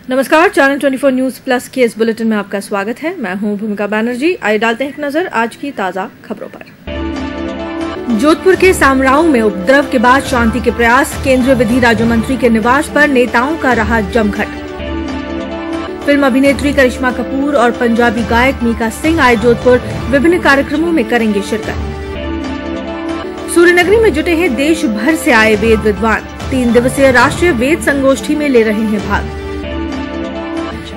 नमस्कार, channel 24 news plus के इस बुलेटिन में आपका स्वागत है। मैं हूं भूमिका बैनर्जी। आइए डालते हैं एक नजर आज की ताजा खबरों पर। जोधपुर के सामराऊ में उपद्रव के बाद शांति के प्रयास, केंद्रीय विधि राज्य मंत्री के निवास पर नेताओं का रहा जमघट। फिल्म अभिनेत्री करिश्मा कपूर और पंजाबी गायक मीका सिंह आए जोधपुर, विभिन्न कार्यक्रमों में करेंगे शिरकत। सूर्यनगरी में जुटे हैं देश भर से आए वेद विद्वान, 3 दिवसीय राष्ट्रीय वेद संगोष्ठी में ले रहे हैं भाग।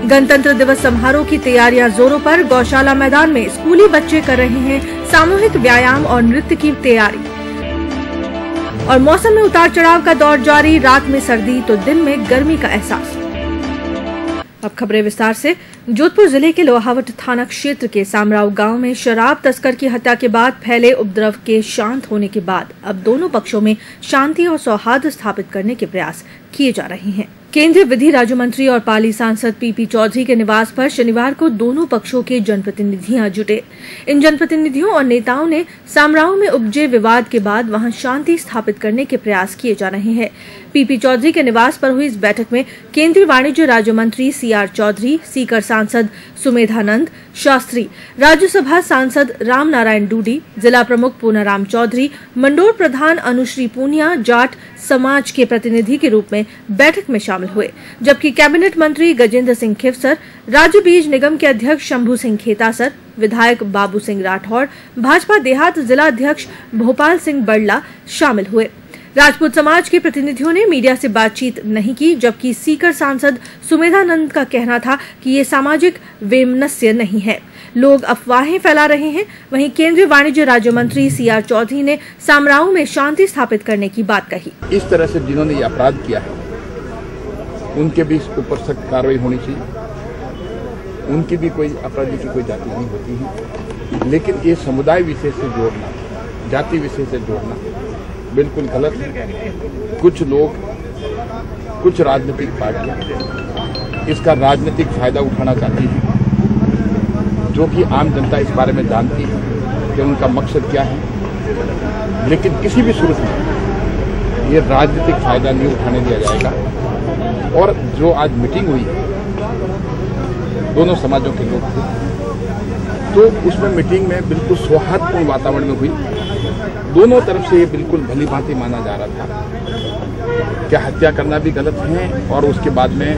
गणतंत्र दिवस समारोह की तैयारियां जोरों पर, गौशाला मैदान में स्कूली बच्चे कर रहे हैं सामूहिक व्यायाम और नृत्य की तैयारी। और मौसम में उतार चढ़ाव का दौर जारी, रात में सर्दी तो दिन में गर्मी का एहसास। अब खबरें विस्तार से। जोधपुर जिले के लोहावट थाना क्षेत्र के सामराऊ गांव में शराब तस्कर की हत्या के बाद फैले उपद्रव के शांत होने के बाद अब दोनों पक्षों में शांति और सौहार्द स्थापित करने के प्रयास किए जा रहे हैं। केंद्रीय विधि राज्य मंत्री और पाली सांसद पीपी चौधरी के निवास पर शनिवार को दोनों पक्षों के जनप्रतिनिधियां जुटे। इन जनप्रतिनिधियों और नेताओं ने सामराऊ में उपजे विवाद के बाद वहां शांति स्थापित करने के प्रयास किए जा रहे हैं। पीपी चौधरी के निवास पर हुई इस बैठक में केंद्रीय वाणिज्य राज्य मंत्री सीआर चौधरी, सीकर सांसद सुमेधानंद शास्त्री, राज्यसभा सांसद राम नारायण डूडी, जिला प्रमुख पूनाराम चौधरी, मंडोर प्रधान अनुश्री पूनिया जाट समाज के प्रतिनिधि के रूप में बैठक में शामिल हुए, जबकि कैबिनेट मंत्री गजेंद्र सिंह खिवसर, राज्य बीज निगम के अध्यक्ष शंभू सिंह खेतासर, विधायक बाबू सिंह राठौड़, भाजपा देहात जिला अध्यक्ष भोपाल सिंह बड़ला शामिल हुए। राजपूत समाज के प्रतिनिधियों ने मीडिया से बातचीत नहीं की, जबकि सीकर सांसद सुमेधानंद का कहना था कि ये सामाजिक वैमनस्य नहीं है, लोग अफवाहें फैला रहे हैं। वहीं केंद्रीय वाणिज्य राज्य मंत्री सीआर चौधरी ने सामराऊ में शांति स्थापित करने की बात कही। इस तरह से जिन्होंने ये अपराध किया है उनके भी ऊपर सख्त कार्रवाई होनी चाहिए। उनकी भी कोई अपराधी की कोई जाति नहीं होती है, लेकिन ये समुदाय विशेष से जोड़ना, जाति विशेष से जोड़ना बिल्कुल गलत है। कुछ लोग, कुछ राजनीतिक पार्टियां इसका राजनीतिक फायदा उठाना चाहती है, जो कि आम जनता इस बारे में जानती है कि उनका मकसद क्या है, लेकिन किसी भी सूरत में ये राजनीतिक फायदा नहीं उठाने दिया जाएगा। और जो आज मीटिंग हुई है, दोनों समाजों के लोग थे, तो उसमें मीटिंग में बिल्कुल सौहार्दपूर्ण वातावरण में हुई। दोनों तरफ से ये बिल्कुल भली भांति माना जा रहा था कि हत्या करना भी गलत है और उसके बाद में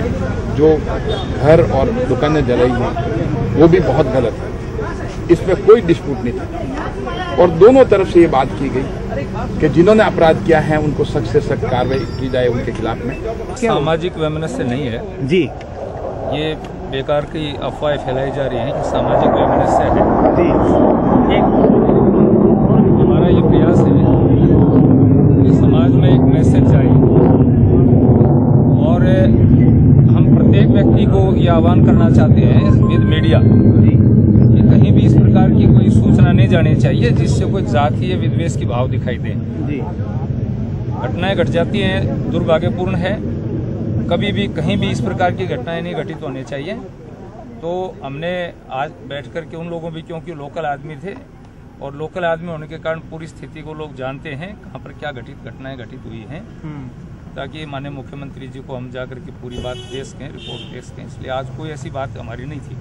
जो घर और दुकानें जलाई हैं वो भी बहुत गलत है। इसमें कोई डिस्प्यूट नहीं था और दोनों तरफ से ये बात की गई कि जिन्होंने अपराध किया है उनको सख्त से सख्त कार्रवाई की जाए उनके खिलाफ में। सामाजिक वैमनस्य नहीं है जी, ये बेकार की अफवाहें फैलाई जा रही हैं कि सामाजिक वैमनस्य है जी। हमारा ये प्रयास है कि समाज में एक मैसेज जाए और हम प्रत्येक व्यक्ति को ये आह्वान करना चाहते हैं विद मीडिया कि कहीं भी इस प्रकार की कोई सूचना नहीं जानी चाहिए जिससे कोई जातीय विद्वेष की भाव दिखाई दे जी। घटनाएं घट जाती हैं, दुर्भाग्यपूर्ण है। कभी भी कहीं भी इस प्रकार की घटनाएं नहीं घटित होनी चाहिए। तो हमने आज बैठ कर के उन लोगों भी, क्योंकि लोकल आदमी थे और लोकल आदमी होने के कारण पूरी स्थिति को लोग जानते हैं कहाँ पर क्या घटनाएं घटित हुई हैं, ताकि माननीय मुख्यमंत्री जी को हम जाकर के पूरी बात पेश करें, रिपोर्ट पेश करें। इसलिए आज कोई ऐसी बात हमारी नहीं थी।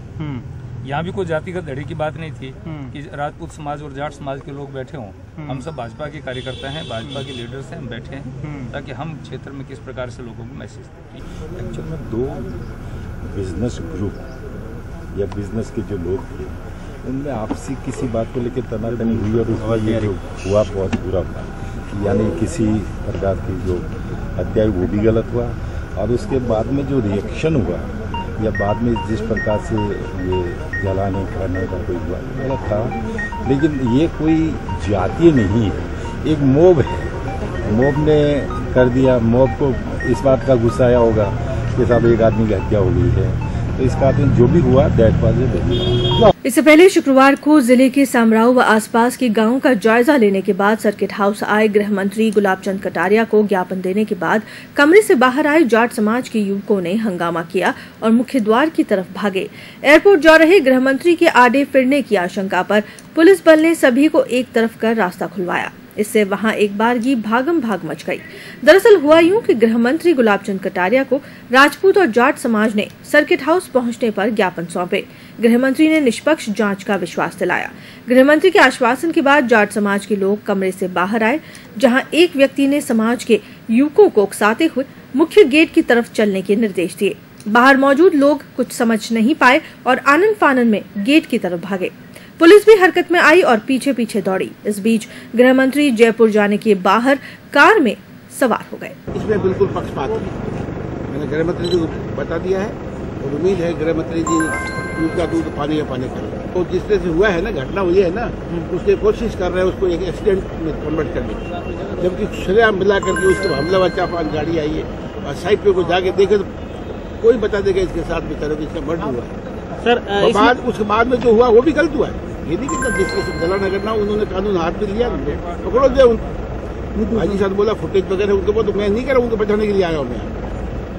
यहाँ भी कोई जातिगत धड़े की बात नहीं थी कि राजपूत समाज और जाट समाज के लोग बैठे हों। हम सब भाजपा के कार्यकर्ता हैं, भाजपा के लीडर्स हैं, हम बैठे हैं ताकि हम क्षेत्र में किस प्रकार से लोगों को मैसेज दें। एक्चुअल में 2 बिजनेस ग्रुप या बिजनेस के जो लोग थे उनमें आपसी किसी बात को लेकर तनातनी हुई और उसमें ये जो हुआ बहुत बुरा हुआ, यानी किसी प्रकार की जो हत्या वो भी गलत हुआ। और उसके बाद में जो रिएक्शन हुआ या बाद में जिस प्रकार से ये जलाने करने का कोई हुआ गलत था, लेकिन ये कोई जातीय नहीं है, एक मोब है। मोब ने कर दिया, मोब को इस बात का गुस्सा आया होगा कि साहब एक आदमी की हत्या हो गई है, तो इस बात में जो भी हुआ दैट वाज इट। इससे पहले शुक्रवार को जिले के सामराऊ व आसपास के गांवों का जायजा लेने के बाद सर्किट हाउस आए गृह मंत्री गुलाब चंद कटारिया को ज्ञापन देने के बाद कमरे से बाहर आए जाट समाज के युवकों ने हंगामा किया और मुख्य द्वार की तरफ भागे। एयरपोर्ट जा रहे गृह मंत्री के आड़े फिरने की आशंका पर पुलिस बल ने सभी को एक तरफ कर रास्ता खुलवाया। इससे वहां एक बारगी भागम भाग मच गई। दरअसल हुआ यूं कि गृह मंत्री गुलाबचंद कटारिया को राजपूत और जाट समाज ने सर्किट हाउस पहुंचने पर ज्ञापन सौंपे। गृह मंत्री ने निष्पक्ष जांच का विश्वास दिलाया। गृह मंत्री के आश्वासन के बाद जाट समाज के लोग कमरे से बाहर आए, जहां एक व्यक्ति ने समाज के युवकों को उकसाते हुए मुख्य गेट की तरफ चलने के निर्देश दिए। बाहर मौजूद लोग कुछ समझ नहीं पाए और आनन फानन में गेट की तरफ भागे। पुलिस भी हरकत में आई और पीछे पीछे दौड़ी। इस बीच गृह मंत्री जयपुर जाने के बाहर कार में सवार हो गए। इसमें बिल्कुल पक्षपात नहीं, मैंने गृह मंत्री जी को बता दिया है और उम्मीद है गृह मंत्री जी दूध का दूध पानी का पानी करें। तो जिस तरह से हुआ है ना, घटना हुई है ना, उसकी कोशिश कर रहे हैं उसको एक एक्सीडेंट में कन्वर्ट करने की, जबकि सरेआम मिला करके उसको हमला चापान गाड़ी आई है और साइड पे को जाके देखे तो कोई बता देगा इसके साथ बेचारों की इसका मर्डर हुआ है सर। उसके बाद में जो हुआ वो भी गलत हुआ है। ये नहीं कि जिसके गला न करना, उन्होंने कानून हाथ में लिया, पकड़ो दे उनको। हाजी साहब बोला फुटेज वगैरह उनको, वो तो मैं नहीं कर रहा, उनको बचाने के लिए आया हूँ मैं,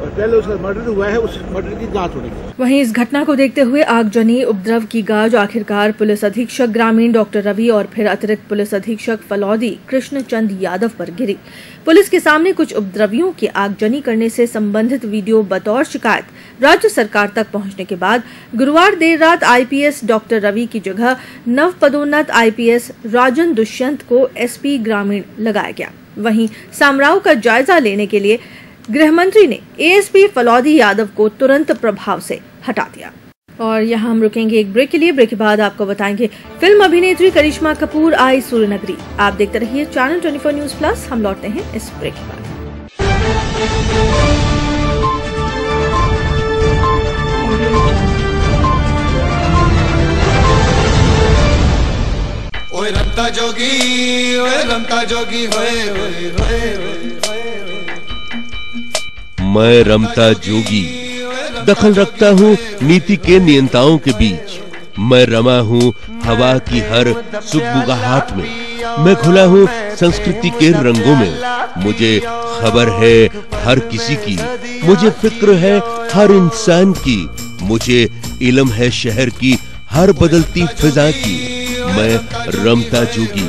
और पहले उसका मर्डर हुआ है, उस मर्डर की जांच होनी चाहिए। वहीं इस घटना को देखते हुए आगजनी उपद्रव की गाज आखिरकार पुलिस अधीक्षक ग्रामीण डॉक्टर रवि और फिर अतिरिक्त पुलिस अधीक्षक फलौदी कृष्णचंद यादव पर गिरी। पुलिस के सामने कुछ उपद्रवियों की आगजनी करने से संबंधित वीडियो बतौर शिकायत राज्य सरकार तक पहुंचने के बाद गुरुवार देर रात आईपीएस डॉक्टर रवि की जगह नव पदोन्नत आईपीएस राजन दुष्यंत को एसपी ग्रामीण लगाया गया। वहीं सामराव का जायजा लेने के लिए गृह मंत्री ने एएसपी फलौदी यादव को तुरंत प्रभाव से हटा दिया। और यहाँ हम रुकेंगे एक ब्रेक के लिए। ब्रेक के बाद आपको बताएंगे फिल्म अभिनेत्री करिश्मा कपूर आई सूर्यनगरी। आप देखते रहिए चैनल 24 न्यूज प्लस। हम लौटते हैं इस ब्रेक के बाद। ओए रमता जोगी होए मैं रमता जोगी दखल रखता हूँ नीति के नियंताओं के बीच। मैं रमा हूँ हवा की हर सुगबुगाहट में। मैं खुला हूँ संस्कृति के रंगों में। मुझे खबर है हर किसी की, मुझे फिक्र है हर इंसान की। मुझे इल्म है शहर की हर बदलती फिजा की। मैं रमता जोगी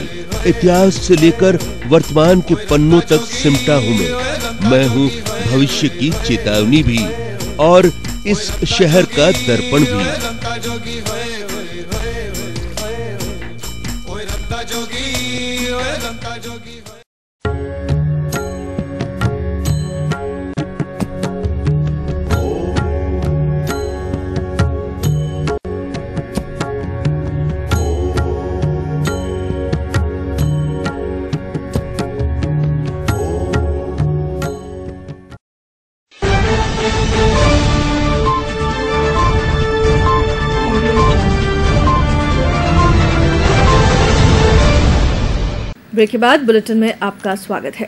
इतिहास से लेकर वर्तमान के पन्नों तक सिमटा हूँ मैं हूँ भविष्य की चेतावनी भी और इस शहर का दर्पण भी। ब्रेक के बाद बुलेटिन में आपका स्वागत है।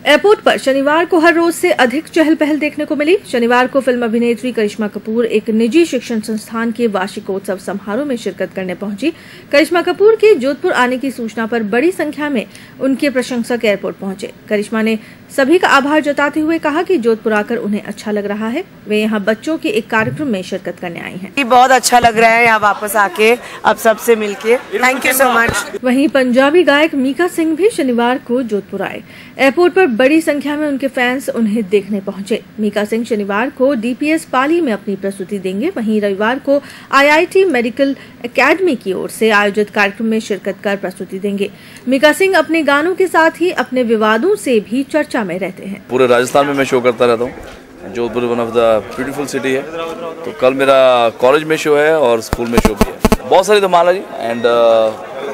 एयरपोर्ट पर शनिवार को हर रोज से अधिक चहल पहल देखने को मिली। शनिवार को फिल्म अभिनेत्री करिश्मा कपूर एक निजी शिक्षण संस्थान के वार्षिकोत्सव समारोह में शिरकत करने पहुंची। करिश्मा कपूर के जोधपुर आने की सूचना पर बड़ी संख्या में उनके प्रशंसक एयरपोर्ट पहुंचे। करिश्मा ने सभी का आभार जताते हुए कहा कि जोधपुर आकर उन्हें अच्छा लग रहा है। वे यहाँ बच्चों के एक कार्यक्रम में शिरकत करने आई हैं। बहुत अच्छा लग रहा है यहाँ वापस आके अब सबसे मिलके। Thank you so much. वहीं पंजाबी गायक मीका सिंह भी शनिवार को जोधपुर आए। एयरपोर्ट पर बड़ी संख्या में उनके फैंस उन्हें देखने पहुंचे। मीका सिंह शनिवार को डीपीएस पाली में अपनी प्रस्तुति देंगे। वहीं रविवार को आईआईटी मेडिकल एकेडमी की ओर से आयोजित कार्यक्रम में शिरकत कर प्रस्तुति देंगे। मीका सिंह अपने गानों के साथ ही अपने विवादों से भी चर्चा में रहते हैं। पूरे राजस्थान में मैं शो करता रहता हूँ। Jodhpur one of the beautiful city है। तो कल मेरा कॉलेज में शो है और स्कूल में शो भी है। बहुत सारी धमाल है जी। एंड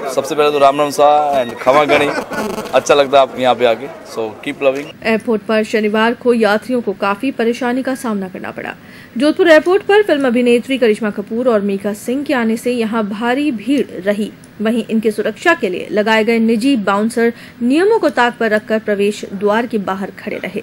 सबसे पहले तो राम राम सा एंड खमा गणी। अच्छा लगता है आप यहाँ पे आके। So keep loving. एयरपोर्ट पर शनिवार को यात्रियों को काफी परेशानी का सामना करना पड़ा। जोधपुर एयरपोर्ट पर फिल्म अभिनेत्री करिश्मा कपूर और मीका सिंह के आने से यहाँ भारी भीड़ रही। वहीं इनकी सुरक्षा के लिए लगाए गए निजी बाउंसर नियमों को ताक पर रखकर प्रवेश द्वार के बाहर खड़े रहे।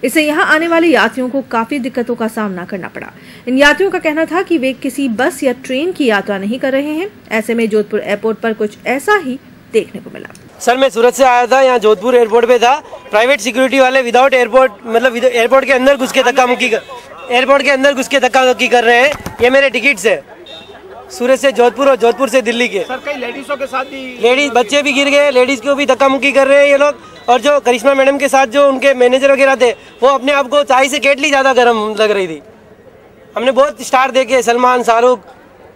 इससे यहाँ आने वाले यात्रियों को काफी दिक्कतों का सामना करना पड़ा। इन यात्रियों का कहना था कि वे किसी बस या ट्रेन की यात्रा नहीं कर रहे हैं। ऐसे में जोधपुर एयरपोर्ट पर कुछ ऐसा ही देखने को मिला। सर मैं सूरत से आया था, यहाँ जोधपुर एयरपोर्ट पे था। प्राइवेट सिक्योरिटी वाले विदाउट एयरपोर्ट मतलब एयरपोर्ट के अंदर घुस के धक्का मुक्की कर रहे हैं। ये मेरे टिकट्स है। सूरत से जोधपुर और जोधपुर से दिल्ली के। सर कई लेडीजों के साथ भी लेडीज बच्चे भी गिर गए, लेडीज को भी धक्का मुक्की कर रहे हैं ये लोग। और जो करिश्मा मैडम के साथ जो उनके मैनेजर वगैरह थे वो अपने आप को चाय से केटली ज़्यादा गर्म लग रही थी। हमने बहुत स्टार देखे, सलमान, शाहरुख,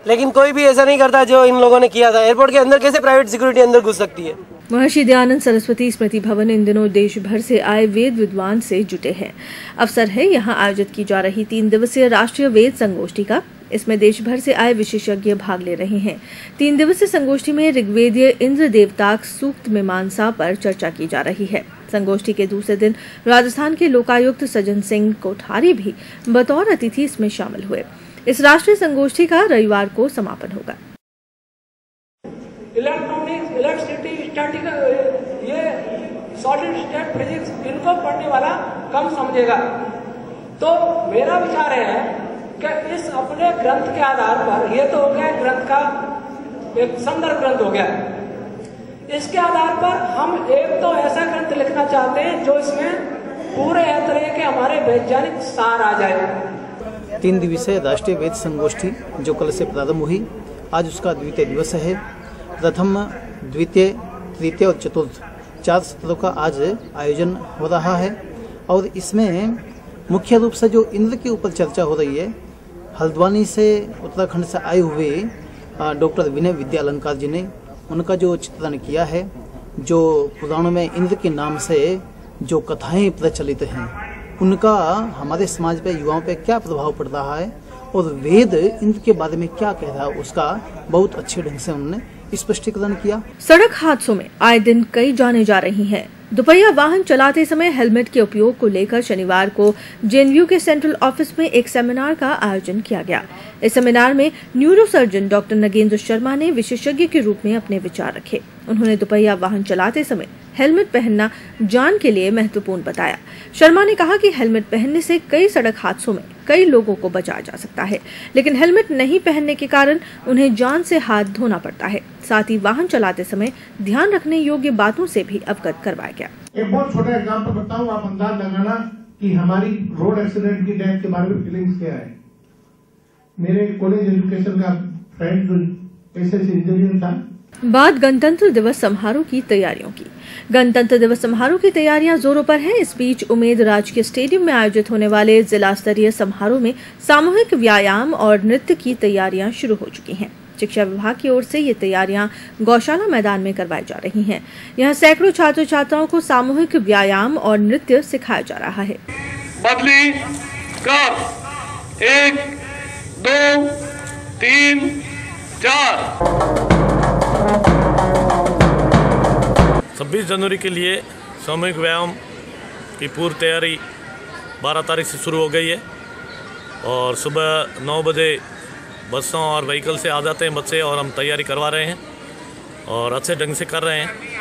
लेकिन कोई भी ऐसा नहीं करता जो इन लोगों ने किया था। एयरपोर्ट के अंदर कैसे प्राइवेट सिक्योरिटी अंदर घुस सकती है। महर्षि दयानंद सरस्वती स्मृति भवन इन दिनों देश भर से आए वेद विद्वान से जुटे हैं। अवसर है यहां आयोजित की जा रही 3 दिवसीय राष्ट्रीय वेद संगोष्ठी का। इसमें देश भर से आए विशेषज्ञ भाग ले रहे हैं। 3 दिवसीय संगोष्ठी में ऋग्वेदीय इंद्र देवताक सूक्त मीमांसा पर चर्चा की जा रही है। संगोष्ठी के दूसरे दिन राजस्थान के लोकायुक्त सज्जन सिंह कोठारी भी बतौर अतिथि इसमें शामिल हुए। इस राष्ट्रीय संगोष्ठी का रविवार को समापन होगा। इलेक्ट्रॉनिक्स, इलेक्ट्रिसिटी, स्टैटिक, ये सॉलिड स्टेट फिजिक्स, इनको पढ़ने वाला कम समझेगा। तो मेरा विचार है कि इस अपने ग्रंथ के आधार पर, ये तो हो गया ग्रंथ का एक संदर्भ ग्रंथ हो गया, इसके आधार पर हम एक तो ऐसा ग्रंथ लिखना चाहते हैं जो इसमें पूरे तरह के हमारे वैज्ञानिक सार आ जाए। 3 दिवसीय राष्ट्रीय वेद संगोष्ठी जो कल से प्रारंभ हुई, आज उसका द्वितीय दिवस है। प्रथम, द्वितीय, तृतीय और चतुर्थ 4 सत्रों का आज आयोजन हो रहा है। और इसमें मुख्य रूप से जो इंद्र के ऊपर चर्चा हो रही है, हल्द्वानी से, उत्तराखंड से आए हुए डॉक्टर विनय विद्यालंकार जी ने उनका जो चित्रण किया है, जो पुराणों में इंद्र के नाम से जो कथाएं प्रचलित हैं, उनका हमारे समाज पे, युवाओं पे क्या प्रभाव पड़ रहा है और वेद इंद्र के बारे में क्या कह रहा है, उसका बहुत अच्छे ढंग से उन्होंने स्पष्टीकरण किया। सड़क हादसों में आए दिन कई जाने जा रही हैं। दोपहिया वाहन चलाते समय हेलमेट के उपयोग को लेकर शनिवार को जेएनयू के सेंट्रल ऑफिस में एक सेमिनार का आयोजन किया गया। इस सेमिनार में न्यूरोसर्जन डॉक्टर नगेंद्र शर्मा ने विशेषज्ञ के रूप में अपने विचार रखे। उन्होंने दोपहिया वाहन चलाते समय हेलमेट पहनना जान के लिए महत्वपूर्ण बताया। शर्मा ने कहा कि हेलमेट पहनने से कई सड़क हादसों में कई लोगों को बचाया जा सकता है, लेकिन हेलमेट नहीं पहनने के कारण उन्हें जान से हाथ धोना पड़ता है। साथ ही वाहन चलाते समय ध्यान रखने योग्य बातों से भी अवगत करवाया गया। एक बहुत छोटा एग्जाम्पल बताऊं, आप अंदाज लगाना कि हमारी रोड एक्सीडेंट की डेथ के बारे में फीलिंग्स क्या है। मेरे कॉलेज एजुकेशन का फ्रेंड जो ऐसे इंजीनियर था। बात गणतंत्र दिवस समारोह की तैयारियों की। गणतंत्र दिवस समारोह की तैयारियां जोरों पर हैं। इस बीच उमेद राजकीय स्टेडियम में आयोजित होने वाले जिला स्तरीय समारोह में सामूहिक व्यायाम और नृत्य की तैयारियां शुरू हो चुकी हैं। शिक्षा विभाग की ओर से ये तैयारियां गौशाला मैदान में करवाई जा रही हैं। यहां सैकड़ों छात्र छात्राओं को सामूहिक व्यायाम और नृत्य सिखाया जा रहा है। बदली कर 1 2 3 4। 26 जनवरी के लिए सामूहिक व्यायाम की पूर्व तैयारी 12 तारीख से शुरू हो गई है और सुबह 9 बजे बसों और व्हीकल से आ जाते हैं बच्चे और हम तैयारी करवा रहे हैं और अच्छे ढंग से कर रहे हैं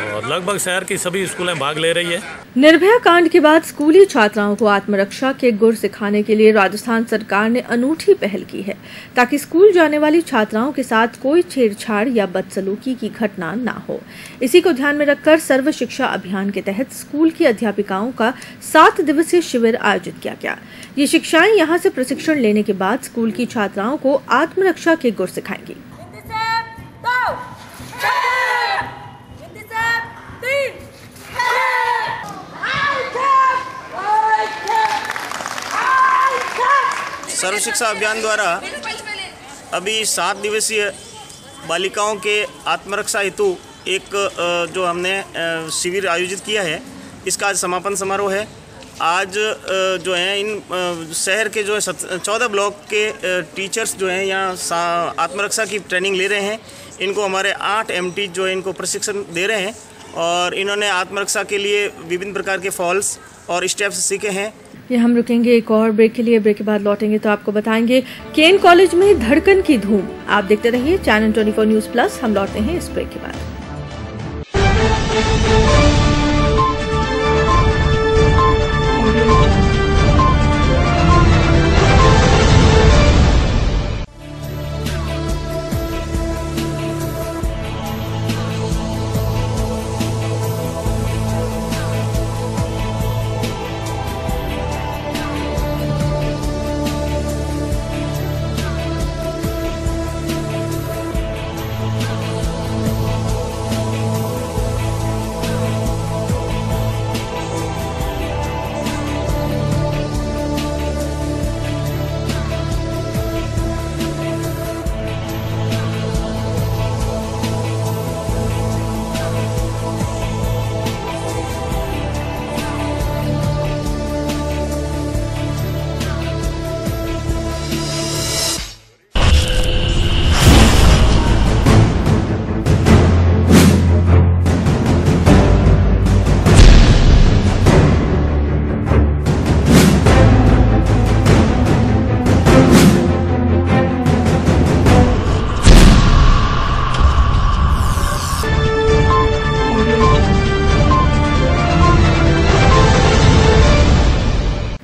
और लगभग शहर की सभी स्कूलें भाग ले रही है। निर्भया कांड के बाद स्कूली छात्राओं को आत्मरक्षा के गुर सिखाने के लिए राजस्थान सरकार ने अनूठी पहल की है ताकि स्कूल जाने वाली छात्राओं के साथ कोई छेड़छाड़ या बदसलूकी की घटना न हो। इसी को ध्यान में रखकर सर्व शिक्षा अभियान के तहत स्कूल की अध्यापिकाओं का 7 दिवसीय शिविर आयोजित किया गया। ये शिक्षाएं यहां से प्रशिक्षण लेने के बाद स्कूल की छात्राओं को आत्मरक्षा के गुर सिखाएंगी। सर्व शिक्षा अभियान द्वारा अभी 7 दिवसीय बालिकाओं के आत्मरक्षा हेतु एक जो हमने शिविर आयोजित किया है, इसका आज समापन समारोह है। आज जो है इन शहर के जो है 14 ब्लॉक के टीचर्स जो हैं यहाँ आत्मरक्षा की ट्रेनिंग ले रहे हैं। इनको हमारे 8 MT जो है इनको प्रशिक्षण दे रहे हैं और इन्होंने आत्मरक्षा के लिए विभिन्न प्रकार के फॉल्स और स्टेप्स सीखे हैं। ये हम रुकेंगे एक और ब्रेक के लिए। ब्रेक के बाद लौटेंगे तो आपको बताएंगे केन कॉलेज में धड़कन की धूम। आप देखते रहिए चैनल 24 न्यूज़ प्लस। हम लौटते हैं इस ब्रेक के बाद।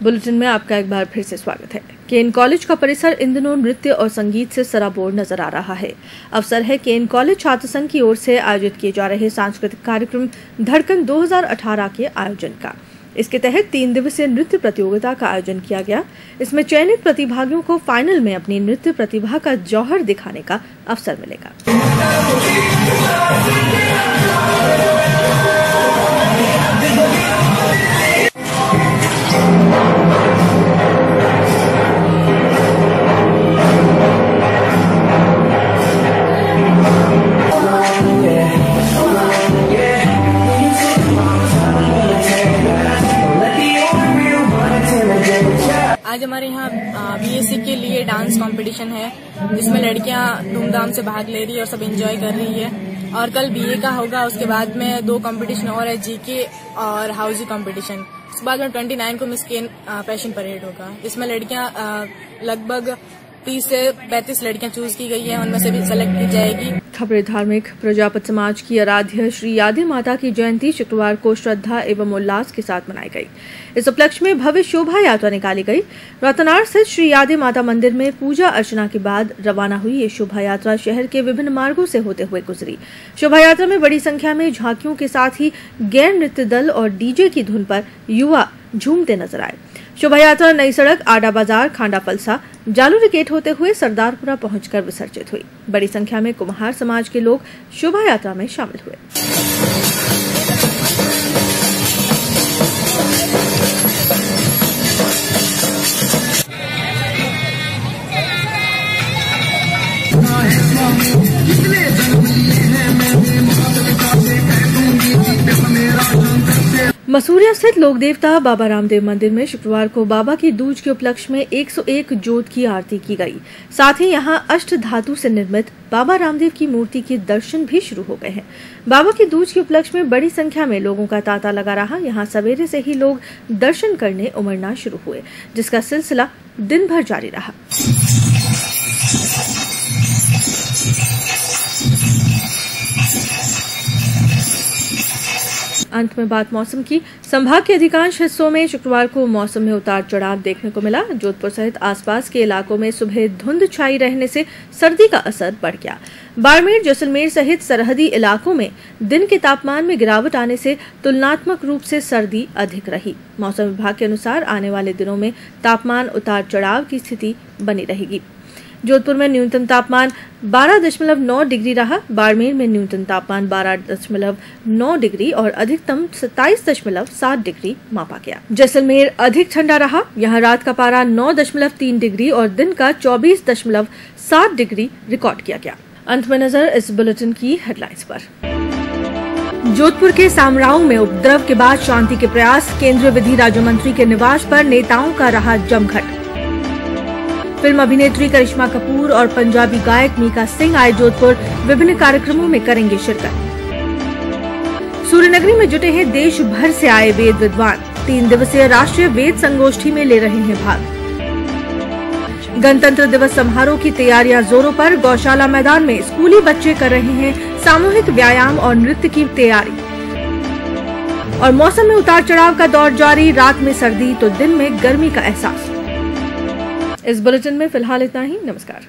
बुलेटिन में आपका एक बार फिर से स्वागत है। केन कॉलेज का परिसर इन दिनों नृत्य और संगीत से सराबोर नजर आ रहा है। अवसर है केन कॉलेज छात्र संघ की ओर से आयोजित किए जा रहे सांस्कृतिक कार्यक्रम धड़कन 2018 के आयोजन का। इसके तहत 3 दिवसीय नृत्य प्रतियोगिता का आयोजन किया गया। इसमें चयनित प्रतिभागियों को फाइनल में अपनी नृत्य प्रतिभा का जौहर दिखाने का अवसर मिलेगा। आज हमारे यहाँ बीएससी के लिए डांस कंपटीशन है, जिसमें लड़कियां धूमधाम से भाग ले रही है और सब एंजॉय कर रही है। और कल बीए का होगा, उसके बाद में 2 कंपटीशन और है, जीके और हाउसी कंपटीशन। उसके बाद में 29 को मिस केन पैशन परेड होगा। इसमें लड़कियां लगभग 30 से 35 लड़कियां चूज की गई है, उनमें से भी सेलेक्ट की जाएगी। खबरें धार्मिक। प्रजापत समाज की आराध्य श्री यादे माता की जयंती शुक्रवार को श्रद्धा एवं उल्लास के साथ मनाई गई। इस उपलक्ष्य में भव्य शोभा यात्रा निकाली गई। रतनार स्थित श्री यादे माता मंदिर में पूजा अर्चना के बाद रवाना हुई ये शोभा यात्रा शहर के विभिन्न मार्गों से होते हुए गुजरी। शोभा यात्रा में बड़ी संख्या में झांकियों के साथ ही गैर नृत्य दल और डीजे की धुन पर युवा झूमते नजर आए। शोभा यात्रा नई सड़क, आडा बाजार, खांडा फलसा, जालू रिकेट होते हुए सरदारपुरा पहुंचकर विसर्जित हुई। बड़ी संख्या में कुम्हार समाज के लोग शोभा यात्रा में शामिल हुए। मसूरिया स्थित लोक देवता बाबा रामदेव मंदिर में शुक्रवार को बाबा की दूज के उपलक्ष्य में 101 जोत की आरती की गई। साथ ही यहां अष्ट धातु से निर्मित बाबा रामदेव की मूर्ति के दर्शन भी शुरू हो गए हैं। बाबा की दूज के उपलक्ष्य में बड़ी संख्या में लोगों का तांता लगा रहा। यहां सवेरे से ही लोग दर्शन करने उमड़ना शुरू हुए, जिसका सिलसिला दिन भर जारी रहा। अंत में बात मौसम की। संभाग के अधिकांश हिस्सों में शुक्रवार को मौसम में उतार चढ़ाव देखने को मिला। जोधपुर सहित आसपास के इलाकों में सुबह धुंध छाई रहने से सर्दी का असर बढ़ गया। बाड़मेर, जैसलमेर सहित सरहदी इलाकों में दिन के तापमान में गिरावट आने से तुलनात्मक रूप से सर्दी अधिक रही। मौसम विभाग के अनुसार आने वाले दिनों में तापमान उतार चढ़ाव की स्थिति बनी रहेगी। जोधपुर में न्यूनतम तापमान 12.9 डिग्री रहा। बाड़मेर में न्यूनतम तापमान 12.9 डिग्री और अधिकतम 27.7 डिग्री मापा गया। जैसलमेर अधिक ठंडा रहा। यहां रात का पारा 9.3 डिग्री और दिन का 24.7 डिग्री रिकॉर्ड किया गया। अंत में नजर इस बुलेटिन की हेडलाइंस पर। जोधपुर के सामराऊ में उपद्रव के बाद शांति के प्रयास। केंद्रीय विधि राज्य मंत्री के निवास पर नेताओं का रहा जमघट। फिल्म अभिनेत्री करिश्मा कपूर और पंजाबी गायक मीका सिंह आए जोधपुर, विभिन्न कार्यक्रमों में करेंगे शिरकत। सूर्यनगरी में जुटे हैं देश भर से आए वेद विद्वान। 3 दिवसीय राष्ट्रीय वेद संगोष्ठी में ले रहे हैं भाग। गणतंत्र दिवस समारोह की तैयारियां जोरों पर। गौशाला मैदान में स्कूली बच्चे कर रहे हैं सामूहिक व्यायाम और नृत्य की तैयारी। और मौसम में उतार चढ़ाव का दौर जारी। रात में सर्दी तो दिन में गर्मी का एहसास। इस बुलेटिन में फिलहाल इतना ही। नमस्कार।